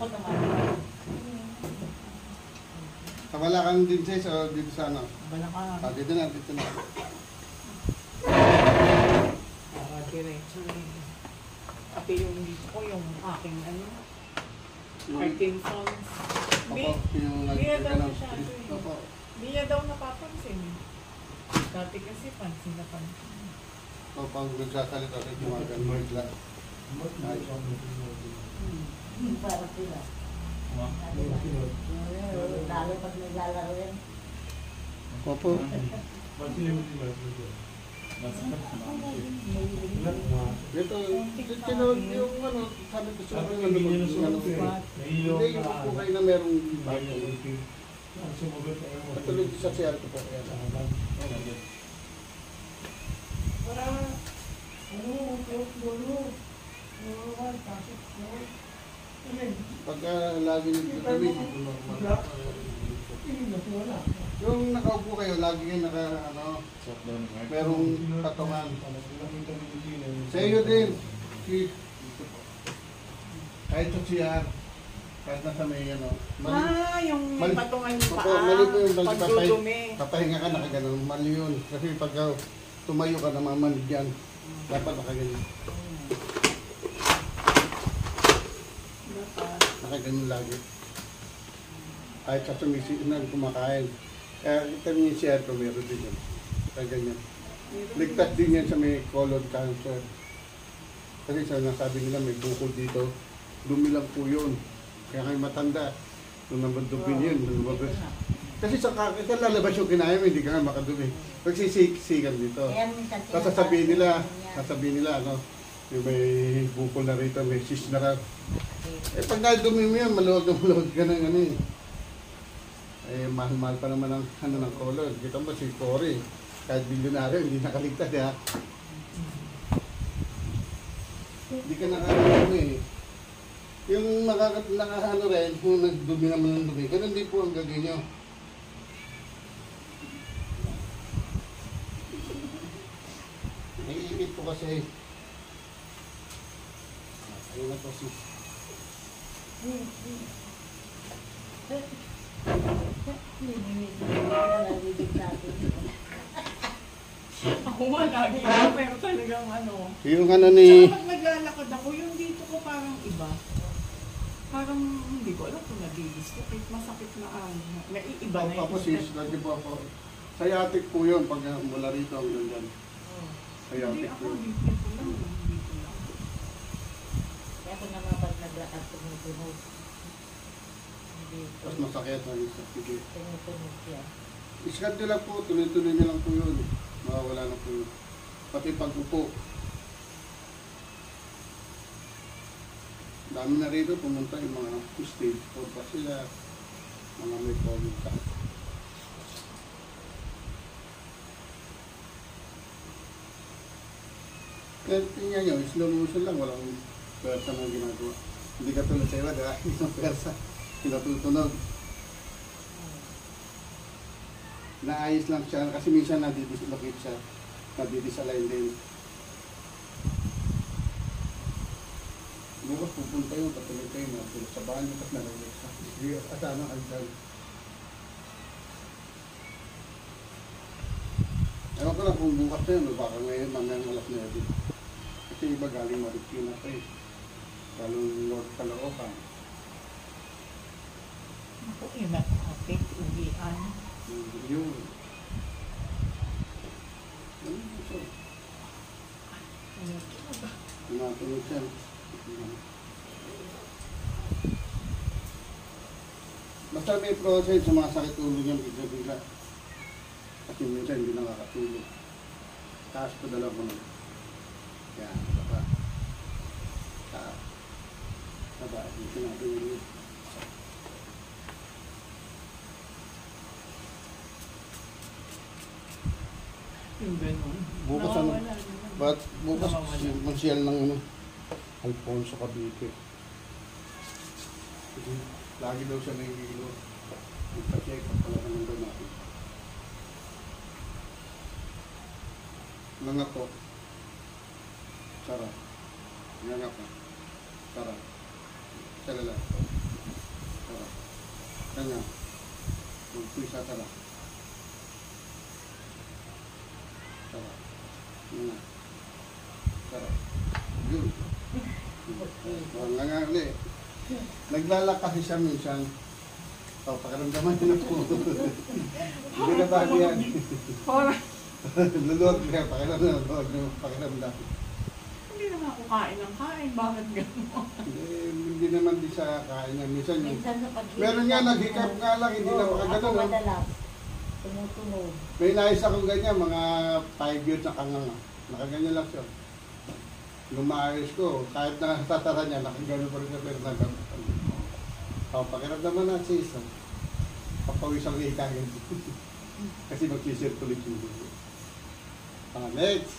Ako naman. Sa Balacan din siya, so dito sa ano? Balacan. Ah, dito na, dito na. Diretso rin. Pati yung dito ko, yung aking ano, Parkinson's. Opo, yung Hindi niya daw nagkakaroon. masyado eh. Opo. Hindi niya daw napapansin. Dati kasi pansin na pansin. So, pag nagsasalita rin, gumagano bigla. Ay. Para sila. Lalo pag naglalaro yan. Opo. Ito, tinawag yung ano, sabi ko sa mga hindi yung po kayo na merong bago. Patuloy sa CR ko po. Para, Pagka lagi nagtutubig, yung nakaupo kayo, lagi kayo naka, ano, merong patungan. Sa iyo din, kahit sa CR, kahit nasa may, ano, Yung may patungan yung paa. Opo, mali po yung pagdudumi. papahinga ka nakaganon, mali yun. Kasi pagka tumayo ka namamanig yan, dapat nakaganon. Nakaganon lagi. Kahit sa sumisi na kumakain. Kaya kami yung CR ko, meron din yan. Kaya ganyan. Ligtas din yan sa may colon cancer. Kasi sa nasabi nila may bukol dito, dumi lang po yun. Kaya kayo matanda. Nung nabandubin yun, lumabas. Kasi sa lalabas yung kinain mo, hindi ka nga makadumi. Pagsisiksikan dito. Tapos sasabihin nila, ano, yung may bukol na rito, may cyst na raw. Eh pag nadumi mo yan, maluwag ka ng ano eh. Eh mahal-mahal pa naman ang ano ng colon. Kita mo si Cory, kahit bilyonaryo, hindi nakaligtas ha. Hindi ka nakakano eh. Yung nakahano rin, kung nagdumi naman ng dumi, ganun din po ang gagawin nyo. Naiipit po kasi. Ayun na po si... Ako nga lagi. Pero talagang ano. Yung ano ni... Saka pag naglalakad ako, yung dito ko parang iba. Parang hindi ko alam kung nag-i-dislocate. Masakit na naiiba na Ako sis, lagi po ako. Sciatic po yun pag mula rito hanggang dyan. Hindi Sciatic po ako, yun. dito lang. Dito lang. Kaya ko naman pag naglakad tumutunog. Tapos masakit na yung sa pigi. Tumutunog siya. Iskante lang po, tuloy-tuloy na lang po yun. Mawawala na po yun. Pati pag-upo. Dami na rito pumunta yung mga stage 4 pa sila. Mga may COVID ka. Kaya tingnan nyo, slow motion lang, walang pwersa na ginagawa. Hindi ka tulad sa iba, dahil isang pwersa. Pinatutunog. Naayos lang siya kasi minsan nadidislocate siya. Nadidisalign din. Bukas pupunta yun, patuloy kayo natulog sa banyo, tapos nalagay sa asama agad. Ewan ko lang kung bukas na yun, baka ngayon mamayang alas 9. Kasi iba galing Marikina pa eh. Lalong North Caloocan. Ako yung nakakapit, uwian. Yun. Ano ito? Tumatulog siya. Basta may process sa mga sakit ulo niya bigla-bigla. Kasi minsan hindi nakakatulog. Taas ko dalawa ko na. Yan, baka. Taas. Saba, dito natin yun. Yung gano'n. Bukas ano? Nawawala naman. Ba't bukas Nawawala. masyal ng ano? Alfonso Cavite. Kasi lagi daw siya nahihilo. Ipa-check up pala naman daw natin. Nga po. Sarap. Nga po. Sarap. Sa lalaki. Kanya. Magpisa tara. Tara. Nga. Tara. Yun. Nga nga ulit. Naglalak kasi siya minsan. Oh, pakiramdaman din ako. Hindi na ba yan? Parang, Lulot niya, pakiramdam. hindi naman ako kain ng kain. Bakit gano'n? Hindi naman di sa kain niya. Minsan yung... Minsan sa pag-hikap. Meron nga, naghikap nga lang, hindi na Oo, makagano. ako madalas. Tumutunog. May nais akong ganyan, mga 5 years na kanganga. Nakaganyan lang siya. Lumayos ko, kahit na tatara niya, nakagano pa rin siya, pero nagkamatan. Oh, pakiramdaman na sis. Papawis ang hikagan. Kasi mag-circulate yung dugo. Next!